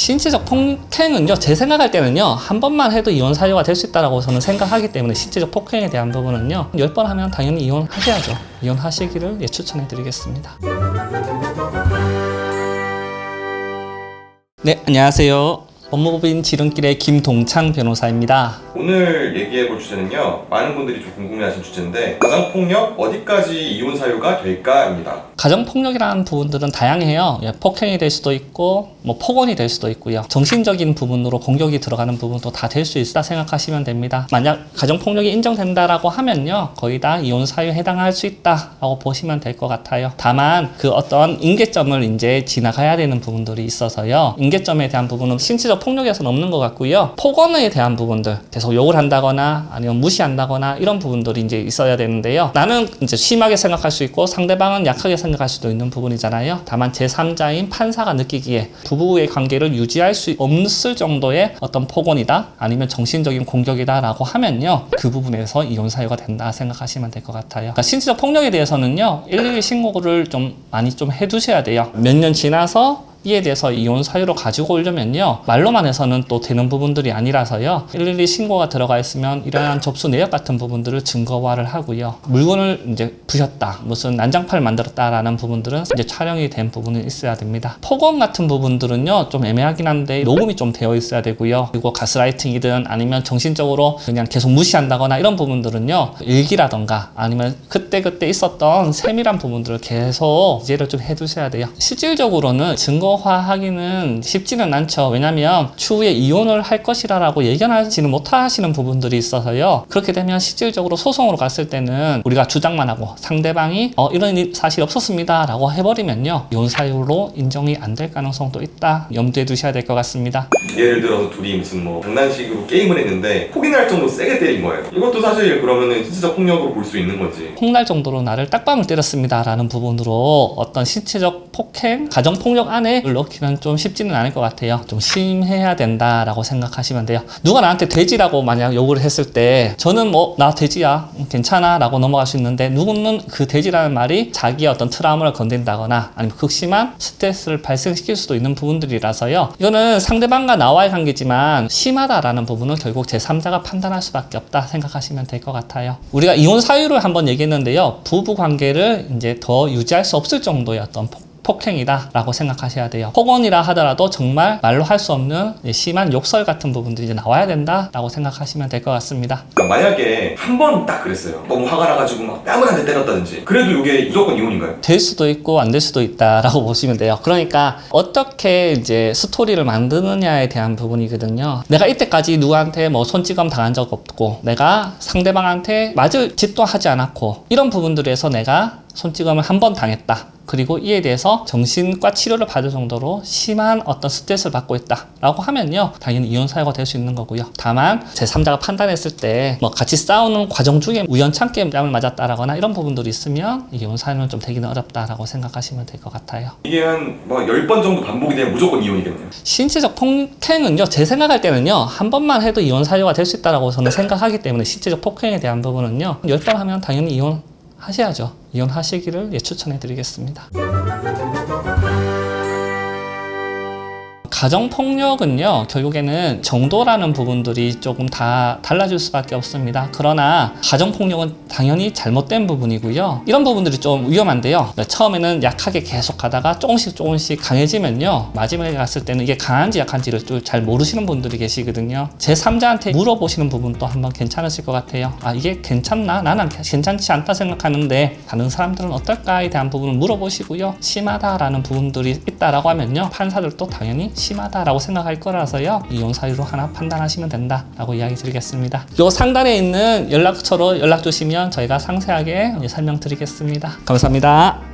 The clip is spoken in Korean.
신체적 폭행은요, 제 생각할 때는요, 한 번만 해도 이혼 사유가 될 수 있다고 저는 생각하기 때문에 신체적 폭행에 대한 부분은요, 10번 하면 당연히 이혼하셔야죠. 이혼하시기를 추천해 드리겠습니다. 네, 안녕하세요. 법무법인 지름길의 김동창 변호사입니다. 오늘 얘기해볼 주제는요, 많은 분들이 좀 궁금해하신 주제인데, 가정폭력 어디까지 이혼 사유가 될까입니다. 가정폭력이라는 부분들은 다양해요. 폭행이 될 수도 있고 폭언이 될 수도 있고요. 정신적인 부분으로 공격이 들어가는 부분도 다 될 수 있다 생각하시면 됩니다. 만약 가정폭력이 인정된다라고 하면요, 거의 다 이혼 사유에 해당할 수 있다라고 보시면 될 것 같아요. 다만 그 어떤 임계점을 이제 지나가야 되는 부분들이 있어서요, 임계점에 대한 부분은 신체적 폭력에서는 없는 것 같고요. 폭언에 대한 부분들, 계속 욕을 한다거나 아니면 무시한다거나 이런 부분들이 이제 있어야 되는데요. 나는 이제 심하게 생각할 수 있고 상대방은 약하게 생각할 수도 있는 부분이잖아요. 다만 제3자인 판사가 느끼기에 부부의 관계를 유지할 수 없을 정도의 어떤 폭언이다, 아니면 정신적인 공격이다 라고 하면요, 그 부분에서 이혼 사유가 된다 생각하시면 될 것 같아요. 그러니까 신체적 폭력에 대해서는요, 112 신고를 좀 많이 좀 해두셔야 돼요. 몇 년 지나서 이에 대해서 이혼 사유로 가지고 오려면요, 말로만 해서는 또 되는 부분들이 아니라서요, 112 신고가 들어가 있으면 이러한 접수 내역 같은 부분들을 증거화를 하고요, 물건을 이제 부셨다, 무슨 난장판을 만들었다라는 부분들은 이제 촬영이 된 부분이 있어야 됩니다. 폭언 같은 부분들은요, 좀 애매하긴 한데 녹음이 좀 되어 있어야 되고요, 그리고 가스라이팅이든 아니면 정신적으로 그냥 계속 무시한다거나 이런 부분들은요, 일기라던가 아니면 그때 있었던 세밀한 부분들을 계속 이해를 좀 해두셔야 돼요. 실질적으로는 증거화하기는 쉽지는 않죠. 왜냐하면 추후에 이혼을 할 것이라고 예견하지는 못하시는 부분들이 있어서요, 그렇게 되면 실질적으로 소송으로 갔을 때는 우리가 주장만 하고 상대방이 이런 사실이 없었습니다 라고 해버리면요, 이혼 사유로 인정이 안 될 가능성도 있다, 염두에 두셔야 될 것 같습니다. 예를 들어서 둘이 무슨 장난식으로 게임을 했는데 폭이 날 정도로 세게 때린 거예요. 이것도 사실 그러면은 신체적 폭력으로 볼 수 있는 거지. 폭날 정도로 나를 딱밤을 때렸습니다 라는 부분으로 어떤 신체적 폭행, 가정폭력 안에 넣기는 좀 쉽지는 않을 것 같아요. 좀 심해야 된다라고 생각하시면 돼요. 누가 나한테 돼지라고 만약 욕을 했을 때 저는 나 돼지야 괜찮아 라고 넘어갈 수 있는데, 누구는 그 돼지라는 말이 자기의 어떤 트라우마를 건든다거나 아니면 극심한 스트레스를 발생시킬 수도 있는 부분들이라서요, 이거는 상대방과 나와의 관계지만 심하다라는 부분은 결국 제3자가 판단할 수밖에 없다 생각하시면 될 것 같아요. 우리가 이혼 사유를 한번 얘기했는데요, 부부 관계를 이제 더 유지할 수 없을 정도의 어떤 폭행이다 라고 생각하셔야 돼요. 폭언이라 하더라도 정말 말로 할 수 없는 심한 욕설 같은 부분들이 이제 나와야 된다 라고 생각하시면 될 것 같습니다. 그러니까 만약에 한 번 딱 그랬어요. 너무 화가 나가지고 막 뺨을 한 대 때렸다든지, 그래도 이게 무조건 이혼인가요? 될 수도 있고 안 될 수도 있다 라고 보시면 돼요. 그러니까 어떻게 이제 스토리를 만드느냐에 대한 부분이거든요. 내가 이때까지 누구한테 손찌검 당한 적 없고, 내가 상대방한테 맞을 짓도 하지 않았고, 이런 부분들에서 내가 손찌검을 한 번 당했다, 그리고 이에 대해서 정신과 치료를 받을 정도로 심한 어떤 스트레스를 받고 있다 라고 하면요, 당연히 이혼 사유가 될 수 있는 거고요. 다만 제3자가 판단했을 때 같이 싸우는 과정 중에 우연찮게 뺨을 맞았다라거나 이런 부분들이 있으면 이혼 사유는 좀 되기는 어렵다라고 생각하시면 될 것 같아요. 이게 한 10번 정도 반복이 되면 무조건 이혼이겠네요. 신체적 폭행은요, 제 생각할 때는요, 한 번만 해도 이혼 사유가 될 수 있다라고 저는 생각하기 때문에 신체적 폭행에 대한 부분은요, 10번 하면 당연히 이혼하셔야죠. 이혼하시기를 추천해 드리겠습니다. 가정폭력은요, 결국에는 정도라는 부분들이 조금 다 달라질 수밖에 없습니다. 그러나 가정폭력은 당연히 잘못된 부분이고요, 이런 부분들이 좀 위험한데요, 처음에는 약하게 계속 가다가 조금씩 강해지면요, 마지막에 갔을 때는 이게 강한지 약한지를 잘 모르시는 분들이 계시거든요. 제3자한테 물어보시는 부분도 한번 괜찮으실 것 같아요. 이게 괜찮나? 나는 괜찮지 않다 생각하는데 다른 사람들은 어떨까에 대한 부분을 물어보시고요, 심하다라는 부분들이 있다라고 하면요, 판사들도 당연히 심하다라고 생각할 거라서요, 이혼 사유로 하나 판단하시면 된다라고 이야기 드리겠습니다. 요 상단에 있는 연락처로 연락 주시면 저희가 상세하게 설명드리겠습니다. 감사합니다.